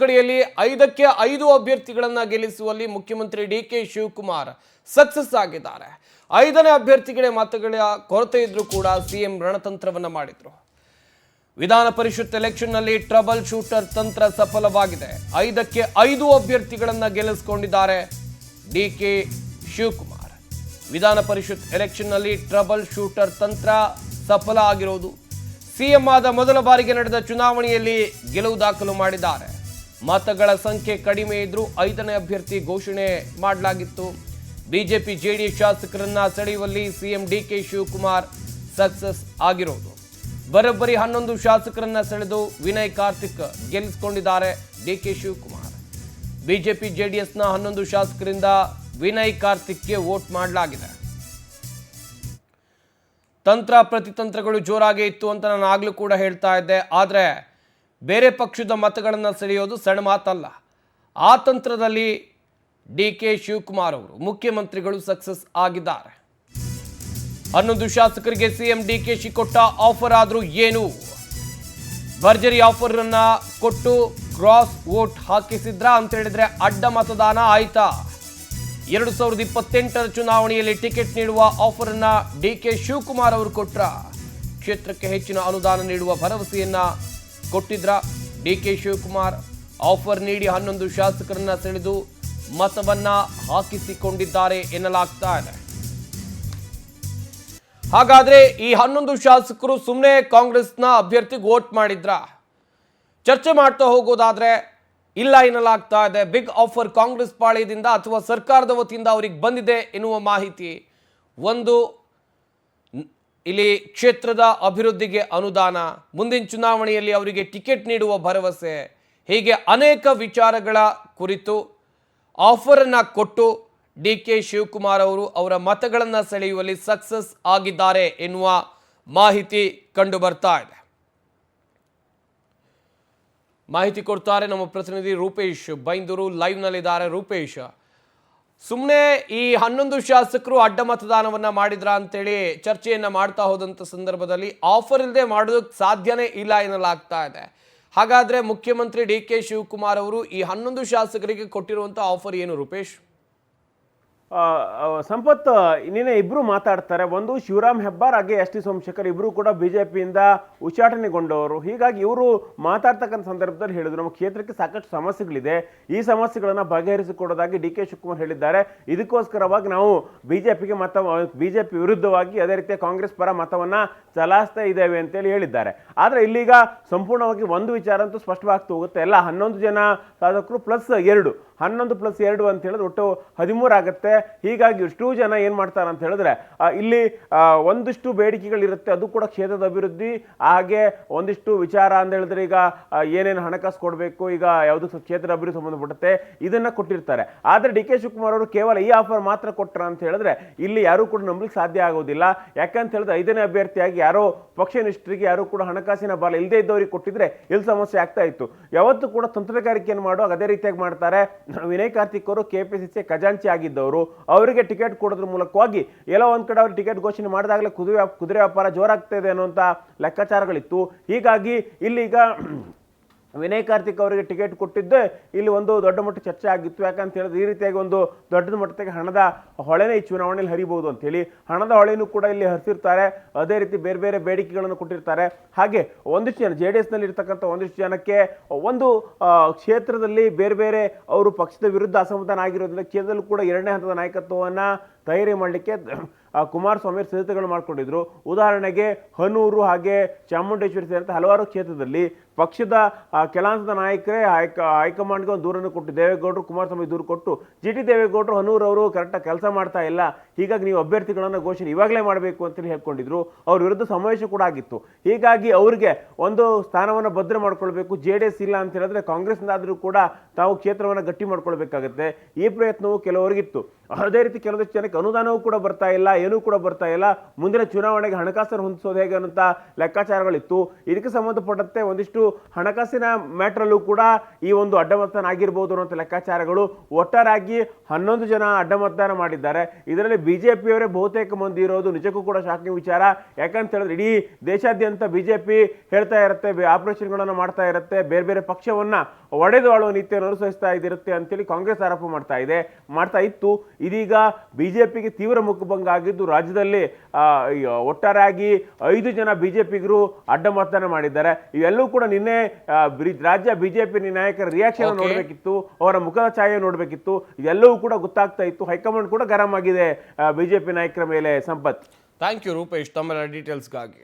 ಕಡೆಯಲ್ಲಿ 5ಕ್ಕೆ 5 ಅಭ್ಯರ್ಥಿಗಳನ್ನ ಗೆಲ್ಲಿಸುವಲ್ಲಿ ಮುಖ್ಯಮಂತ್ರಿ DK Shivakumar success ಆಗಿದ್ದಾರೆ. 5ನೇ ಅಭ್ಯರ್ಥಿಗಳ ಮತಗಳ ಕೊರತೆ ಇದ್ರೂ ಕೂಡ ಸಿಎಂ ರಣತಂತ್ರವನ್ನ ಮಾಡಿದ್ರು. ವಿಧಾನ ಪರಿಷತ್ ಎಲೆಕ್ಷನ್ ನಲ್ಲಿ ಟ್ರಬಲ್ ಶೂಟರ್ ತಂತ್ರ ಸಫಲವಾಗಿದೆ. 5ಕ್ಕೆ 5 ಅಭ್ಯರ್ಥಿಗಳನ್ನ ಗೆಲ್ಲಿಸಿಕೊಂಡಿದ್ದಾರೆ ಡಿಕೆ ಶಿವಕುಮಾರ್. ವಿಧಾನ ಪರಿಷತ್ ಎಲೆಕ್ಷನ್ ನಲ್ಲಿ ಟ್ರಬಲ್ ಶೂಟರ್ ತಂತ್ರ ಸಫಲ ಆಗಿರೋದು. ಸಿಎಂ ಆದ ಮೊದಲ ಬಾರಿಗೆ ನಡೆದ ಚುನಾವಣೆಯಲ್ಲಿ ಗೆಲುವು ದಾಖಲು ಮಾಡಿದ್ದಾರೆ. ಮತಗಳ ಸಂಖ್ಯೆ ಕಡಿಮೆ ಇದ್ರೂ 5ನೇ ಅಭ್ಯರ್ಥಿ ಘೋಷಣೆ ಮಾಡಲಾಗಿತ್ತು. ಬಿಜೆಪಿ ಜೆಡಿಎಸ್ ಶಾಸಕರನ್ನ ಸೆಳೆಯುವಲ್ಲಿ ಸಿಎಂ ಡಿಕೆ ಶಿವಕುಮಾರ್ ಸಕ್ಸಸ್ ಆಗಿರೋದು. ಬರೋಬ್ಬರಿ 11 ಶಾಸಕರನ್ನ ಸೆಳೆದು ವಿನಯ್ ಕಾರ್ತಿಕ್ ಗೆಲ್ಲಿಸಿಕೊಂಡಿದ್ದಾರೆ ಡಿಕೆ ಶಿವಕುಮಾರ್. ಬಿಜೆಪಿ ಜೆಡಿಎಸ್ನ 11 ಶಾಸಕರಿಂದ ವಿನಯ್ ಕಾರ್ತಿಕ್ಗೆ ವೋಟ್ ಮಾಡಲಾಗಿದೆ. ತಂತ್ರ ಪ್ರತಿತಂತ್ರಗಳು ಜೋರಾಗಿ ಇತ್ತು ಅಂತ ನಾನು ಆಗ್ಲೂ ಕೂಡ ಹೇಳ್ತಾ ಇದ್ದೆ. ಆದರೆ ಬೇರೆ ಪಕ್ಷದ ಮತಗಳನ್ನು ಸೆಳೆಯೋದು ಸಣ್ಣ ಮಾತಲ್ಲ. ಆ ತಂತ್ರದಲ್ಲಿ ಡಿಕೆ ಶಿವಕುಮಾರ್ ಅವರು ಮುಖ್ಯಮಂತ್ರಿಗಳು ಸಕ್ಸಸ್ ಆಗಿದ್ದಾರೆ. 11 ಶಾಸಕರಿಗೆ ಸಿಎಂ ಡಿಕೆಶಿ ಕೊಟ್ಟ ಆಫರ್ ಆದ್ರೂ ಏನು? ಭರ್ಜರಿ ಆಫರ್ ಅನ್ನ ಕೊಟ್ಟು ಕ್ರಾಸ್ ವೋಟ್ ಹಾಕಿಸಿದ್ರ ಅಂತ ಹೇಳಿದ್ರೆ ಅಡ್ಡ ಮತದಾನ ಆಯ್ತಾ? 2028 ಚುನಾವಣೆಯಲ್ಲಿ ಟಿಕೆಟ್ ನೀಡುವ ಆಫರ್ ಅನ್ನ ಡಿಕೆ ಶಿವಕುಮಾರ್ ಅವರು ಕೊಟ್ರ. ಕ್ಷೇತ್ರಕ್ಕೆ ಹೆಚ್ಚಿನ ಅನುದಾನ ನೀಡುವ ಭರವಸೆಯನ್ನ ಕೊಟ್ಟಿದ್ರ ಡಿಕೆ ಶಿವಕುಮಾರ್. ಆಫರ್ ನೀಡಿ 11 ಶಾಸಕರನ್ನ ಸೆಳೆದು ಮತವನ್ನ ಹಾಕಿಸಿಕೊಂಡಿದ್ದಾರೆ ಎನ್ನಲಾಗ್ತಾ ಇದೆ. ಹಾಗಾದ್ರೆ ಈ 11 ಶಾಸಕರು ಸುಮ್ಮನೆ ಕಾಂಗ್ರೆಸ್ನ ಅಭ್ಯರ್ಥಿಗೆ ವೋಟ್ ಮಾಡಿದ್ರ? ಚರ್ಚೆ ಮಾಡ್ತಾ ಹೋಗೋದಾದ್ರೆ ಇಲ್ಲ ಎನ್ನಲಾಗ್ತಾ ಇದೆ. ಬಿಗ್ ಆಫರ್ ಕಾಂಗ್ರೆಸ್ ಪಾಳ್ಯದಿಂದ ಅಥವಾ ಸರ್ಕಾರದ ವತಿಯಿಂದ ಅವರಿಗೆ ಬಂದಿದೆ ಎನ್ನುವ ಮಾಹಿತಿ. ಒಂದು, ಇಲ್ಲಿ ಕ್ಷೇತ್ರದ ಅಭಿವೃದ್ಧಿಗೆ ಅನುದಾನ, ಮುಂದಿನ ಚುನಾವಣೆಯಲ್ಲಿ ಅವರಿಗೆ ಟಿಕೆಟ್ ನೀಡುವ ಭರವಸೆ, ಹೀಗೆ ಅನೇಕ ವಿಚಾರಗಳ ಕುರಿತು ಆಫರನ್ನು ಕೊಟ್ಟು ಡಿಕೆ ಶಿವಕುಮಾರ್ ಅವರು ಅವರ ಮತಗಳನ್ನು ಸೆಳೆಯುವಲ್ಲಿ ಸಕ್ಸಸ್ ಆಗಿದ್ದಾರೆ ಎನ್ನುವ ಮಾಹಿತಿ ಕಂಡು ಬರ್ತಾ ಇದೆ. ಮಾಹಿತಿ ಕೊಡ್ತಾರೆ ನಮ್ಮ ಪ್ರತಿನಿಧಿ ರೂಪೇಶ್ ಬೈಂದೂರು, ಲೈವ್ನಲ್ಲಿದ್ದಾರೆ. ರೂಪೇಶ್, ಸುಮ್ಮನೆ ಈ 11 ಶಾಸಕರು ಅಡ್ಡ ಮತದಾನವನ್ನ ಮಾಡಿದ್ರ ಅಂತೇಳಿ ಚರ್ಚೆಯನ್ನ ಮಾಡ್ತಾ ಹೋದಂಥ ಸಂದರ್ಭದಲ್ಲಿ ಆಫರ್ ಇಲ್ಲದೆ ಮಾಡೋದಕ್ಕೆ ಸಾಧ್ಯನೇ ಇಲ್ಲ ಎನ್ನಲಾಗ್ತಾ ಇದೆ. ಹಾಗಾದ್ರೆ ಮುಖ್ಯಮಂತ್ರಿ ಡಿಕೆ ಶಿವಕುಮಾರ್ ಅವರು ಈ 11 ಶಾಸಕರಿಗೆ ಕೊಟ್ಟಿರುವಂಥ ಆಫರ್ ಏನು ರೂಪೇಶ್? ಸಂಪತ್, ಇನ್ನೇನೆ ಇಬ್ರು ಮಾತಾಡ್ತಾರೆ. ಒಂದು ಶಿವರಾಮ್ ಹೆಬ್ಬಾರ್ ಹಾಗೆ ಎಸ್ ಟಿ ಸೋಮಶೇಖರ್, ಇಬ್ರು ಕೂಡ ಬಿಜೆಪಿಯಿಂದ ಉಚ್ಚಾಟನೆಗೊಂಡವರು. ಹೀಗಾಗಿ ಇವರು ಮಾತಾಡ್ತಕ್ಕಂಥ ಸಂದರ್ಭದಲ್ಲಿ ಹೇಳಿದ್ರು, ನಮ್ಮ ಕ್ಷೇತ್ರಕ್ಕೆ ಸಾಕಷ್ಟು ಸಮಸ್ಯೆಗಳಿದೆ, ಈ ಸಮಸ್ಯೆಗಳನ್ನು ಬಗೆಹರಿಸಿಕೊಡೋದಾಗಿ ಡಿ ಕೆ ಶಿವಕುಮಾರ್ ಹೇಳಿದ್ದಾರೆ. ಇದಕ್ಕೋಸ್ಕರವಾಗಿ ನಾವು ಬಿಜೆಪಿ ವಿರುದ್ಧವಾಗಿ ಅದೇ ರೀತಿ ಕಾಂಗ್ರೆಸ್ ಪರ ಮತವನ್ನ ಚಲಾಯಿಸ್ತಾ ಇದ್ದೇವೆ ಅಂತೇಳಿ ಹೇಳಿದ್ದಾರೆ. ಆದರೆ ಇಲ್ಲೀಗ ಸಂಪೂರ್ಣವಾಗಿ ಒಂದು ವಿಚಾರ ಅಂತೂ ಸ್ಪಷ್ಟವಾಗ್ತಾ ಹೋಗುತ್ತೆ. ಎಲ್ಲ 11 ಜನ ಶಾಸಕರು ಪ್ಲಸ್ 2, 11 ಪ್ಲಸ್ 2 ಅಂತ ಹೇಳಿದ್ರೆ ಒಟ್ಟು 13 ಆಗುತ್ತೆ. ಹೀಗಾಗಿ ಇಷ್ಟು ಜನ ಏನ್ ಮಾಡ್ತಾರೆ ಅಂತ ಹೇಳಿದ್ರೆ ಇಲ್ಲಿ ಒಂದಿಷ್ಟು ಬೇಡಿಕೆಗಳಿರುತ್ತೆ, ಅದು ಕೂಡ ಕ್ಷೇತ್ರದ ಅಭಿವೃದ್ಧಿ, ಹಾಗೆ ಒಂದಿಷ್ಟು ವಿಚಾರ ಅಂತ ಹೇಳಿದ್ರೆ ಈಗ ಏನೇನು ಹಣಕಾಸು ಕೊಡಬೇಕು, ಈಗ ಯಾವುದು ಕ್ಷೇತ್ರದ ಅಭಿವೃದ್ಧಿ ಸಂಬಂಧಪಡುತ್ತೆ, ಇದನ್ನ ಕೊಟ್ಟಿರ್ತಾರೆ. ಆದ್ರೆ ಡಿ ಕೆ ಶಿವಕುಮಾರ್ ಅವರು ಕೇವಲ ಈ ಆಫರ್ ಮಾತ್ರ ಕೊಟ್ರ ಅಂತ ಹೇಳಿದ್ರೆ ಇಲ್ಲಿ ಯಾರು ಕೂಡ ನಂಬಲಿಕ್ಕೆ ಸಾಧ್ಯ ಆಗೋದಿಲ್ಲ. ಯಾಕಂತ ಹೇಳಿದ್ರೆ 5ನೇ ಅಭ್ಯರ್ಥಿಯಾಗಿ ಯಾರೋ ಪಕ್ಷನಿಷ್ಠರಿಗೆ ಯಾರು ಕೂಡ ಹಣಕಾಸಿನ ಬಲ ಇಲ್ಲದೆ ಇದ್ದವರಿಗೆ ಕೊಟ್ಟಿದ್ರೆ ಇಲ್ಲಿ ಸಮಸ್ಯೆ ಆಗ್ತಾ ಇತ್ತು. ಯಾವತ್ತೂ ಕೂಡ ತಂತ್ರಗಾರಿಕೆಯನ್ನು ಮಾಡುವಾಗ ಅದೇ ರೀತಿಯಾಗಿ ಮಾಡ್ತಾರೆ. ವಿನಯ್ ಕಾರ್ತಿಕ್ ಅವರು ಕೆಪಿಸಿಸಿ ಖಜಾಂಚಿ ಆಗಿದ್ದವರು, ಅವರಿಗೆ ಟಿಕೆಟ್ ಕೊಡೋದ್ರ ಮೂಲಕವಾಗಿ ಎಲ್ಲೋ ಒಂದ್ ಕಡೆ ಅವ್ರಿಗೆ ಟಿಕೆಟ್ ಘೋಷಣೆ ಮಾಡಿದಾಗಲೇ ಕುದುರೆ ವ್ಯಾಪಾರ ಜೋರಾಗ್ತಾ ಇದೆ ಅನ್ನುವಂಥ ಲೆಕ್ಕಾಚಾರಗಳಿತ್ತು. ಹೀಗಾಗಿ ಇಲ್ಲಿಗ ವಿನಯ್ ಕಾರ್ತಿಕ್ ಅವರಿಗೆ ಟಿಕೆಟ್ ಕೊಟ್ಟಿದ್ದೆ ಇಲ್ಲಿ ಒಂದು ದೊಡ್ಡ ಮಟ್ಟ ಚರ್ಚೆ ಆಗಿತ್ತು. ಯಾಕಂತ ಹೇಳಿದ್ರೆ ಈ ರೀತಿಯಾಗಿ ಒಂದು ದೊಡ್ಡ ಮಟ್ಟಕ್ಕೆ ಹಣದ ಹೊಳೆನೇ ಈ ಚುನಾವಣೆಯಲ್ಲಿ ಹರಿಬಹುದು ಅಂತ ಹೇಳಿ ಹಣದ ಹೊಳೆನೂ ಕೂಡ ಇಲ್ಲಿ ಹರಿಸಿರ್ತಾರೆ. ಅದೇ ರೀತಿ ಬೇರೆ ಬೇರೆ ಬೇಡಿಕೆಗಳನ್ನು ಕೊಟ್ಟಿರ್ತಾರೆ. ಹಾಗೆ ಒಂದಿಷ್ಟು ಜನ ಜೆ ಡಿ ಎಸ್ನಲ್ಲಿ ಇರ್ತಕ್ಕಂಥ ಒಂದಿಷ್ಟು ಜನಕ್ಕೆ ಒಂದು ಕ್ಷೇತ್ರದಲ್ಲಿ ಬೇರೆ ಬೇರೆ ಅವರು ಪಕ್ಷದ ವಿರುದ್ಧ ಅಸಮಾಧಾನ ಆಗಿರೋದ್ರಿಂದ ಕ್ಷೇತ್ರದಲ್ಲೂ ಕೂಡ 2ನೇ ಹಂತದ ನಾಯಕತ್ವವನ್ನು ತಯಾರಿ ಮಾಡಲಿಕ್ಕೆ ಕುಮಾರಸ್ವಾಮಿ ಸಿದ್ಧತೆಗಳು ಮಾಡ್ಕೊಂಡಿದ್ರು. ಉದಾಹರಣೆಗೆ ಹನೂರು ಹಾಗೆ ಚಾಮುಂಡೇಶ್ವರಿ ಸೇರಿದಂತೆ ಹಲವಾರು ಕ್ಷೇತ್ರದಲ್ಲಿ ಪಕ್ಷದ ಕೆಲ ಹಂತದ ನಾಯಕರೇ ಹೈಕಮಾಂಡ್ಗೆ ಒಂದು ದೂರನ್ನು ಕೊಟ್ಟು ದೇವೇಗೌಡರು ಕುಮಾರಸ್ವಾಮಿ ದೂರು ಕೊಟ್ಟು ಜಿ ಟಿ ದೇವೇಗೌಡರು ಹನೂರು ಅವರು ಕರೆಕ್ಟಾಗಿ ಕೆಲಸ ಮಾಡ್ತಾ ಇಲ್ಲ, ಹೀಗಾಗಿ ನೀವು ಅಭ್ಯರ್ಥಿಗಳನ್ನು ಘೋಷಣೆ ಇವಾಗಲೇ ಮಾಡಬೇಕು ಅಂತೇಳಿ ಹೇಳ್ಕೊಂಡಿದ್ರು. ಅವ್ರ ವಿರುದ್ಧ ಸಮಾವೇಶ ಕೂಡ ಆಗಿತ್ತು. ಹೀಗಾಗಿ ಅವರಿಗೆ ಒಂದು ಸ್ಥಾನವನ್ನು ಭದ್ರ ಮಾಡ್ಕೊಳ್ಬೇಕು, ಜೆ ಡಿ ಎಸ್ ಇಲ್ಲ ಅಂತ ಹೇಳಿದ್ರೆ ಕಾಂಗ್ರೆಸ್ನಾದ್ರೂ ಕೂಡ ತಾವು ಕ್ಷೇತ್ರವನ್ನು ಗಟ್ಟಿ ಮಾಡ್ಕೊಳ್ಬೇಕಾಗತ್ತೆ. ಈ ಪ್ರಯತ್ನವು ಕೆಲವರಿಗಿತ್ತು. ಅದೇ ರೀತಿ ಕೆಲವೊಂದಿಷ್ಟು ಜನಕ್ಕೆ ಅನುದಾನವೂ ಕೂಡ ಬರ್ತಾ ಇಲ್ಲ, ಏನೂ ಕೂಡ ಬರ್ತಾ ಇಲ್ಲ, ಮುಂದಿನ ಚುನಾವಣೆಗೆ ಹಣಕಾಸನ್ನು ಹೊಂದಿಸೋದು ಹೇಗೆ ಅನ್ನೋಂಥ ಲೆಕ್ಕಾಚಾರಗಳಿತ್ತು. ಇದಕ್ಕೆ ಸಂಬಂಧಪಟ್ಟಂತೆ ಒಂದಿಷ್ಟು ಹಣಕಾಸಿನ ಮ್ಯಾಟ್ರಲ್ಲೂ ಕೂಡ ಈ ಒಂದು ಅಡ್ಡಮತದಾನ ಆಗಿರ್ಬೋದು ಅನ್ನೋ ಲೆಕ್ಕಾಚಾರಗಳು. ಒಟ್ಟಾರೆಯಾಗಿ 11 ಜನ ಅಡ್ಡಮತದಾನ ಮಾಡಿದ್ದಾರೆ. ಇದರಲ್ಲಿ ಬಿಜೆಪಿಯವರೇ ಬಹುತೇಕ ಮಂದಿ ಇರೋದು ನಿಜಕ್ಕೂ ಕೂಡ ಶಾಕಿಂಗ್ ವಿಚಾರ. ಯಾಕಂತ ಹೇಳಿದ್ರೆ ಇಡೀ ದೇಶಾದ್ಯಂತ ಬಿಜೆಪಿ ಹೇಳ್ತಾ ಇರುತ್ತೆ, ಆಪರೇಷನ್ಗಳನ್ನು ಮಾಡ್ತಾ ಇರುತ್ತೆ, ಬೇರೆ ಬೇರೆ ಪಕ್ಷವನ್ನ ಒಡೆದು ಆಳುವ ನೀತಿಯನ್ನು ಅನುಸರಿಸ್ತಾ ಇದಿರುತ್ತೆ ಅಂತೇಳಿ ಕಾಂಗ್ರೆಸ್ ಆರೋಪ ಮಾಡ್ತಾ ಇತ್ತು. ಇದೀಗ ಬಿಜೆಪಿಗೆ ತೀವ್ರ ಮುಖಭಂಗ ಆಗಿದ್ದು ರಾಜ್ಯದಲ್ಲಿ ಒಟ್ಟಾರೆಯಾಗಿ 5 ಜನ ಬಿಜೆಪಿಗರು ಅಡ್ಡ ಮತದಾನ ಮಾಡಿದ್ದಾರೆ. ಇವೆಲ್ಲವೂ ಕೂಡ ನಿನ್ನೆ ರಾಜ್ಯ ಬಿಜೆಪಿ ನಾಯಕರ ರಿಯಾಕ್ಷನ್ ನೋಡಬೇಕಿತ್ತು, ಅವರ ಮುಖದ ಛಾಯೆ ನೋಡಬೇಕಿತ್ತು. ಇದೆಲ್ಲವೂ ಕೂಡ ಗೊತ್ತಾಗ್ತಾ ಇತ್ತು. ಹೈಕಮಾಂಡ್ ಕೂಡ ಗರಂ ಆಗಿದೆ ಬಿಜೆಪಿ ನಾಯಕರ ಮೇಲೆ. ಸಂಪತ್, ಥ್ಯಾಂಕ್ ಯು ರೂಪೇಶ್ ತಮ್ಮೆಲ್ಲ ಡೀಟೇಲ್ಸ್ಗಾಗಿ.